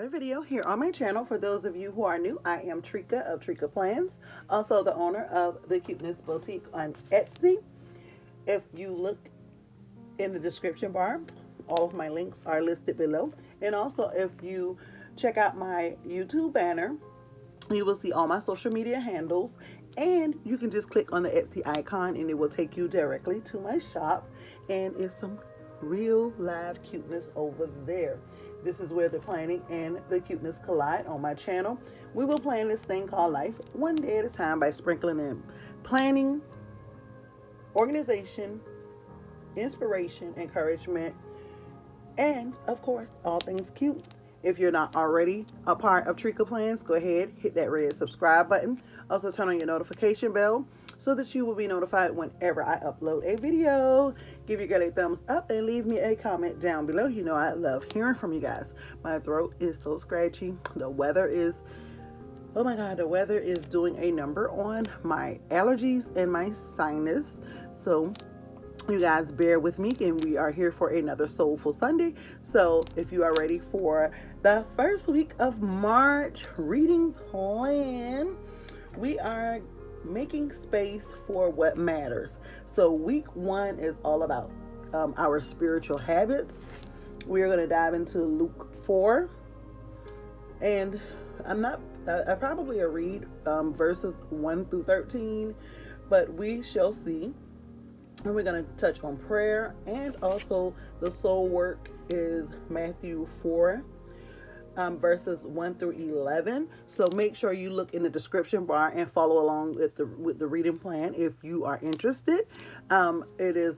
another video here on my channel. For those of you who are new, I am Trika of TRICKAPLANS, also the owner of the Cuteness Boutique on Etsy. If you look in the description bar, all of my links are listed below. And also if you check out my YouTube banner, you will see all my social media handles, and you can just click on the Etsy icon and it will take you directly to my shop, and it's some real live cuteness over there. This is where the planning and the cuteness collide on my channel. We will plan this thing called life one day at a time by sprinkling in planning, organization, inspiration, encouragement, and of course all things cute. If you're not already a part of TRICKAPLANS, go ahead, hit that red subscribe button. Also turn on your notification bell so that you will be notified whenever I upload a video. Give your girl a thumbs up and leave me a comment down below. You know I love hearing from you guys. My throat is so scratchy. The weather is, oh my God, the weather is doing a number on my allergies and my sinus. So you guys bear with me, and we are here for another Soulful Sunday. So if you are ready for the first week of March reading plan, we are making space for what matters. So week one is all about our spiritual habits. We are going to dive into Luke 4, and I probably read verses 1 through 13, but we shall see. And we're going to touch on prayer, and also the soul work is Matthew 4, verses 1 through 11. So make sure you look in the description bar and follow along with the reading plan if you are interested. It is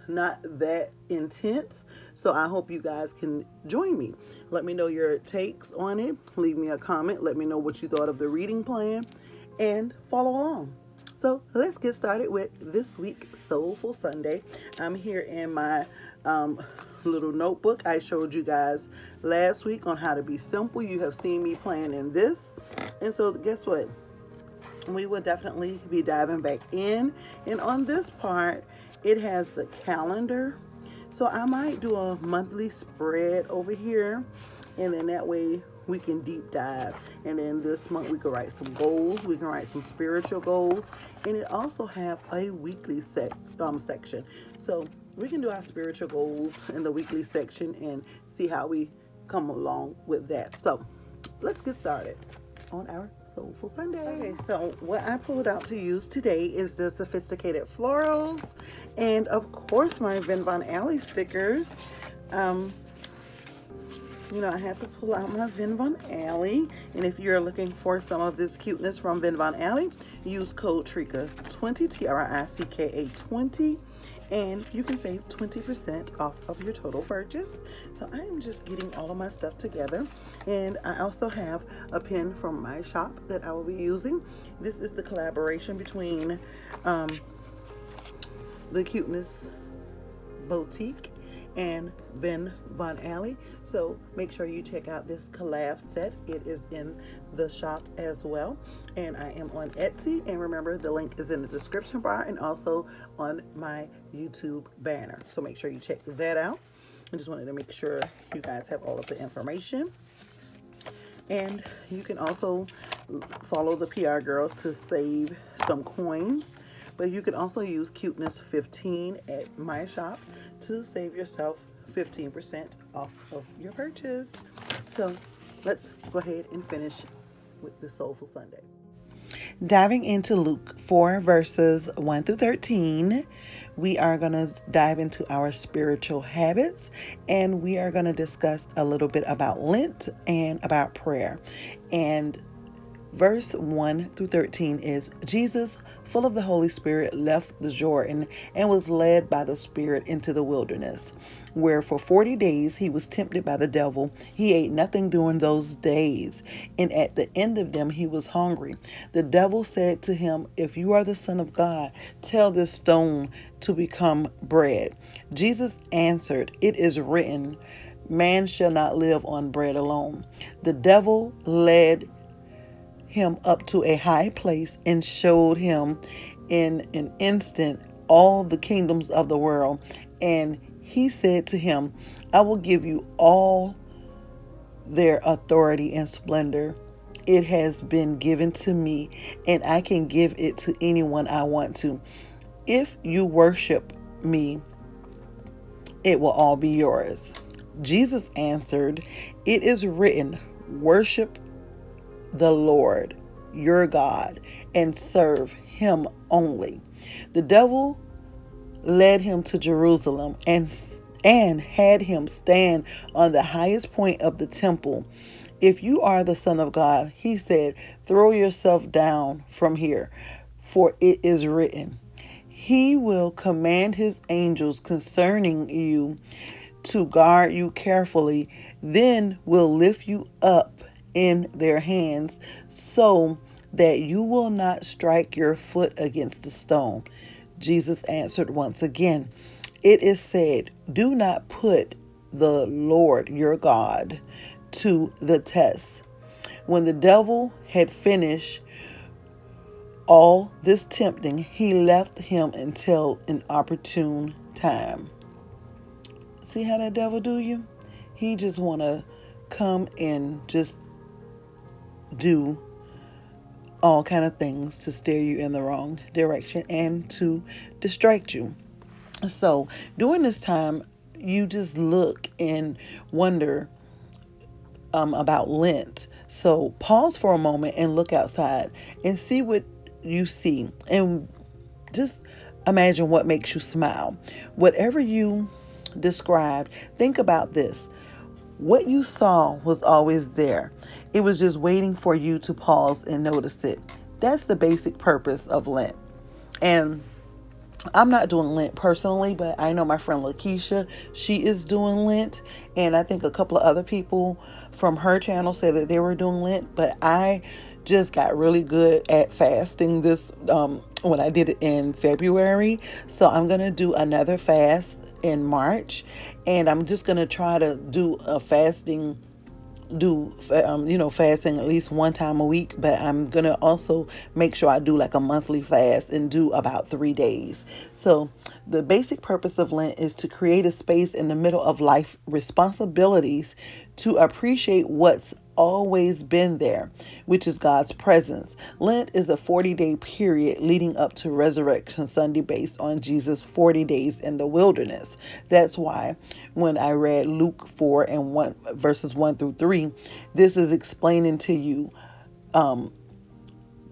not that intense, so I hope you guys can join me. Let me know your takes on it. Leave me a comment. Let me know what you thought of the reading plan, and follow along. So let's get started with this week's Soulful Sunday. I'm here in my little notebook I showed you guys last week on how to be simple. You have seen me playing in this. And so guess what? We will definitely be diving back in. And on this part, it has the calendar. So I might do a monthly spread over here. And then that way we can deep dive. And then this month we can write some goals. We can write some spiritual goals. And it also have a weekly section. So we can do our spiritual goals in the weekly section and see how we come along with that. So let's get started on our Soulful Sunday. Okay, so what I pulled out to use today is the Sophisticated Florals, and of course my Vin Von Alley stickers. You know, I have to pull out my Vin Von Alley. And if you're looking for some of this cuteness from Vin Von Alley, use code TRICKA20, TRICKA 20, and you can save 20% off of your total purchase. So I am just getting all of my stuff together. And I also have a pen from my shop that I will be using. This is the collaboration between the Cuteness Boutique and Vin Von Alley. So make sure you check out this collab set. It is in the shop as well, and I am on Etsy, and remember the link is in the description bar and also on my YouTube banner, so make sure you check that out. I just wanted to make sure you guys have all of the information. And you can also follow the PR girls to save some coins. But you can also use Cuteness 15 at my shop to save yourself 15% off of your purchase. So let's go ahead and finish with the Soulful Sunday. Diving into Luke 4 verses 1 through 13, we are going to dive into our spiritual habits, and we are going to discuss a little bit about Lent and about prayer. And verse 1 through 13 is, Jesus, full of the Holy Spirit, left the Jordan and was led by the Spirit into the wilderness, where for 40 days he was tempted by the devil. He ate nothing during those days, and at the end of them he was hungry. The devil said to him, if you are the Son of God, tell this stone to become bread. Jesus answered, it is written, man shall not live on bread alone. The devil led him up to a high place and showed him in an instant all the kingdoms of the world. And he said to him, I will give you all their authority and splendor. It has been given to me, and I can give it to anyone I want to. If you worship me, it will all be yours. Jesus answered, "It is written, worship the Lord your God and serve him only." The devil led him to Jerusalem and had him stand on the highest point of the temple. "If you are the Son of God," he said, "throw yourself down from here, for it is written, he will command his angels concerning you to guard you carefully, then will lift you up in their hands so that you will not strike your foot against a stone." Jesus answered once again, "It is said, do not put the Lord your God to the test." When the devil had finished all this tempting, he left him until an opportune time. See how that devil do you? He just want to come and just do all kind of things to steer you in the wrong direction and to distract you. So during this time, you just look and wonder about Lent. So pause for a moment and look outside and see what you see, and just imagine what makes you smile. Whatever you described, think about this. What you saw was always there. It was just waiting for you to pause and notice it. That's the basic purpose of Lent. And I'm not doing Lent personally, but I know my friend Lakeisha, she is doing Lent. And I think a couple of other people from her channel said that they were doing Lent. But I just got really good at fasting this when I did it in February. So I'm going to do another fast in March. And I'm just going to try to do a fasting fasting at least one time a week, but I'm gonna also make sure I do like a monthly fast and do about 3 days. So the basic purpose of Lent is to create a space in the middle of life responsibilities to appreciate what's always been there, which is God's presence. Lent is a 40-day period leading up to Resurrection Sunday based on Jesus' 40 days in the wilderness. That's why when I read Luke 4 and 1 verses 1 through 3, this is explaining to you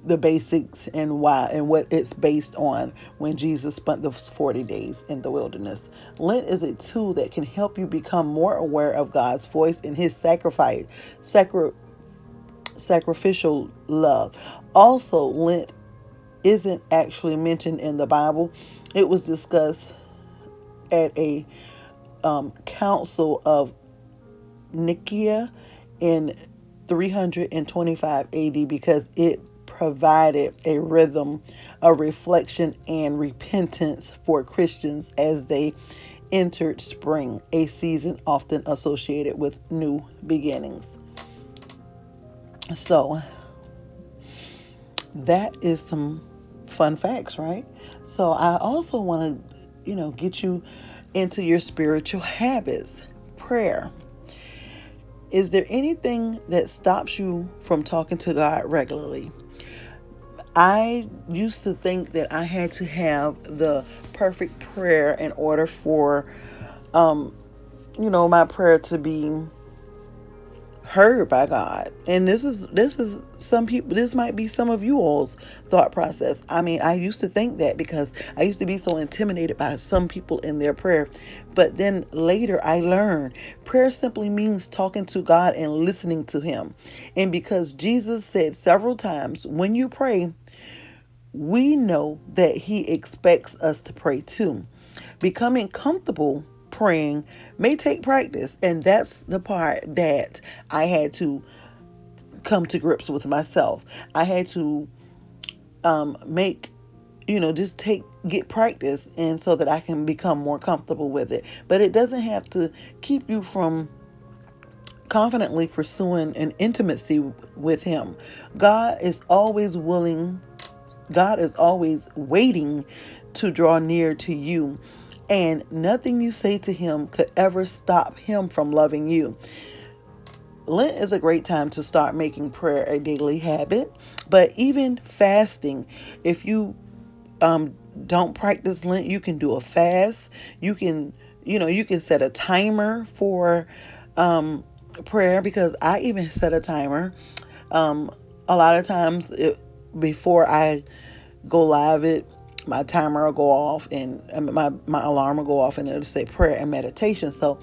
the basics and why and what it's based on when Jesus spent those 40 days in the wilderness. Lent is a tool that can help you become more aware of God's voice in his sacrificial love. Also, Lent isn't actually mentioned in the Bible. It was discussed at a council of Nicaea in 325 AD because it provided a rhythm of reflection and repentance for Christians as they entered spring, a season often associated with new beginnings. So that is some fun facts, right? So I also want to, get you into your spiritual habits. Prayer. Is there anything that stops you from talking to God regularly? I used to think that I had to have the perfect prayer in order for, my prayer to be heard by God. And this is some people, this might be some of you all's thought process. I mean, I used to think that because I used to be so intimidated by some people in their prayer. But then later I learned prayer simply means talking to God and listening to him. And because Jesus said several times, when you pray, we know that he expects us to pray too. Becoming comfortable praying may take practice, and that's the part that I had to come to grips with myself. I had to get practice, and so that I can become more comfortable with it. But it doesn't have to keep you from confidently pursuing an intimacy with him. God is always waiting to draw near to you. And nothing you say to him could ever stop him from loving you. Lent is a great time to start making prayer a daily habit, but even fasting, if you don't practice Lent, you can do a fast. You can, you can set a timer for prayer, because I even set a timer. A lot of times before I go live, my timer will go off, and my alarm will go off, and it'll say prayer and meditation. So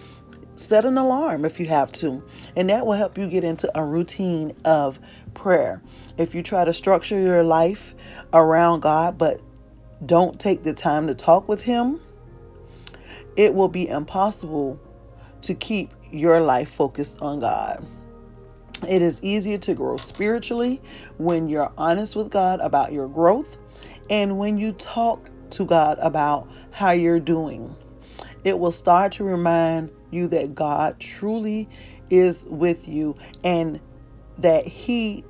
set an alarm if you have to, and that will help you get into a routine of prayer. If you try to structure your life around God but don't take the time to talk with Him, it will be impossible to keep your life focused on God. It is easier to grow spiritually when you're honest with God about your growth, and when you talk to God about how you're doing. It will start to remind you that God truly is with you, and that He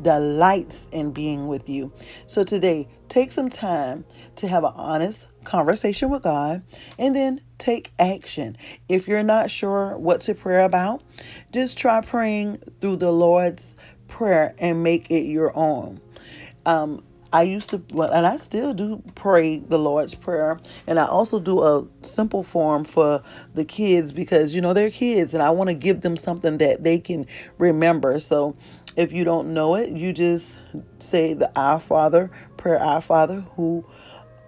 delights in being with you. So today, take some time to have an honest conversation with God, and then take action. If you're not sure what to pray about, just try praying through the Lord's Prayer and make it your own. I used to, and I still do, pray the Lord's Prayer. And I also do a simple form for the kids, because, they're kids and I want to give them something that they can remember. So if you don't know it, you just say the Our Father, prayer, Our Father, who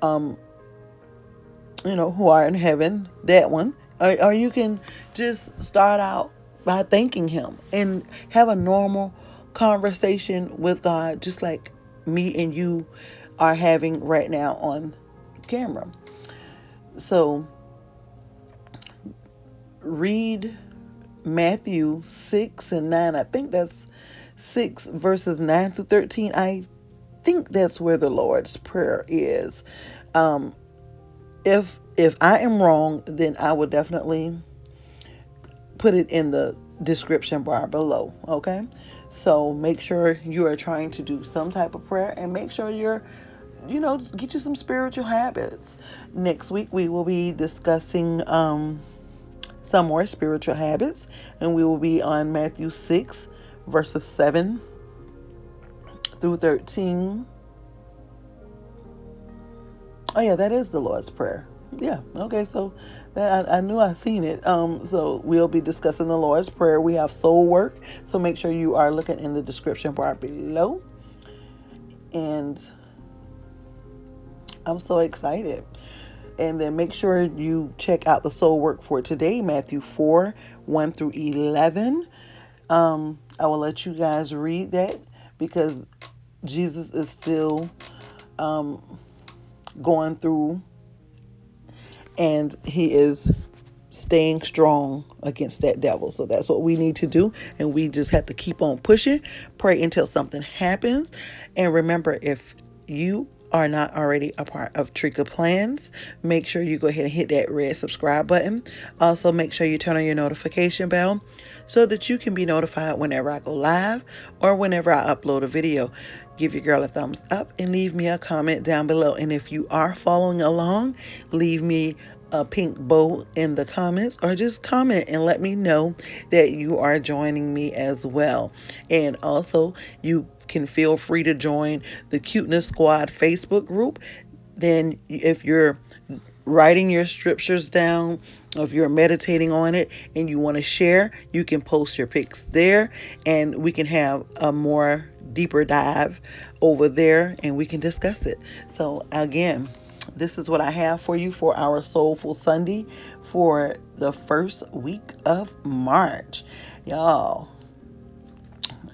are in heaven, that one. Or you can just start out by thanking Him and have a normal conversation with God, just like me and you are having right now on camera. So read Matthew 6 and 9. I think that's 6 verses 9 through 13. I think that's where the Lord's Prayer is. If I am wrong, then I will definitely put it in the description bar below. Okay, so make sure you are trying to do some type of prayer, and make sure you're, get you some spiritual habits. Next week we will be discussing some more spiritual habits, and we will be on Matthew 6 verses 7 through 13. Oh yeah, that is the Lord's Prayer. Yeah, okay, so that I knew I seen it. So we'll be discussing the Lord's Prayer. We have SOULWORK, so make sure you are looking in the description bar below. And I'm so excited. And then make sure you check out the SOULWORK for today, Matthew 4, 1 through 11. I will let you guys read that, because Jesus is still going through, and He is staying strong against that devil. So that's what we need to do, and we just have to keep on pushing, pray until something happens. And remember, if you are not already a part of CHIT, make sure you go ahead and hit that red subscribe button. Also, make sure you turn on your notification bell so that you can be notified whenever I go live or whenever I upload a video. Give your girl a thumbs up and leave me a comment down below. And if you are following along, leave me a pink bow in the comments, or just comment and let me know that you are joining me as well. And also, you can feel free to join the Cuteness Squad Facebook group. Then if you're writing your scriptures down, or if you're meditating on it and you want to share, you can post your pics there, and we can have a more deeper dive over there, and we can discuss it. So again, this is what I have for you for our Soulful Sunday for the first week of March. Y'all,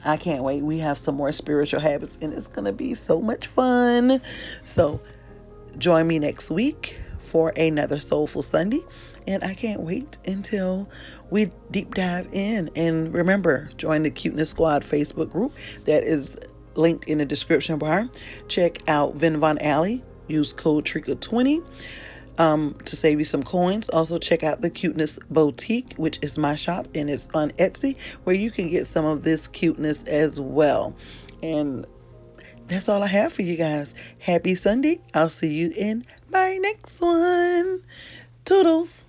I can't wait. We have some more spiritual habits, and it's going to be so much fun. So join me next week for another Soulful Sunday, and I can't wait until we deep dive in. And remember, join the Cuteness Squad Facebook group that is linked in the description bar. Check out Vin Von Alley. Use code TRICKA20 to save you some coins. Also, check out the Cuteness Boutique, which is my shop, and it's on Etsy, where you can get some of this cuteness as well. And that's all I have for you guys. Happy Sunday. I'll see you in my next one. Toodles.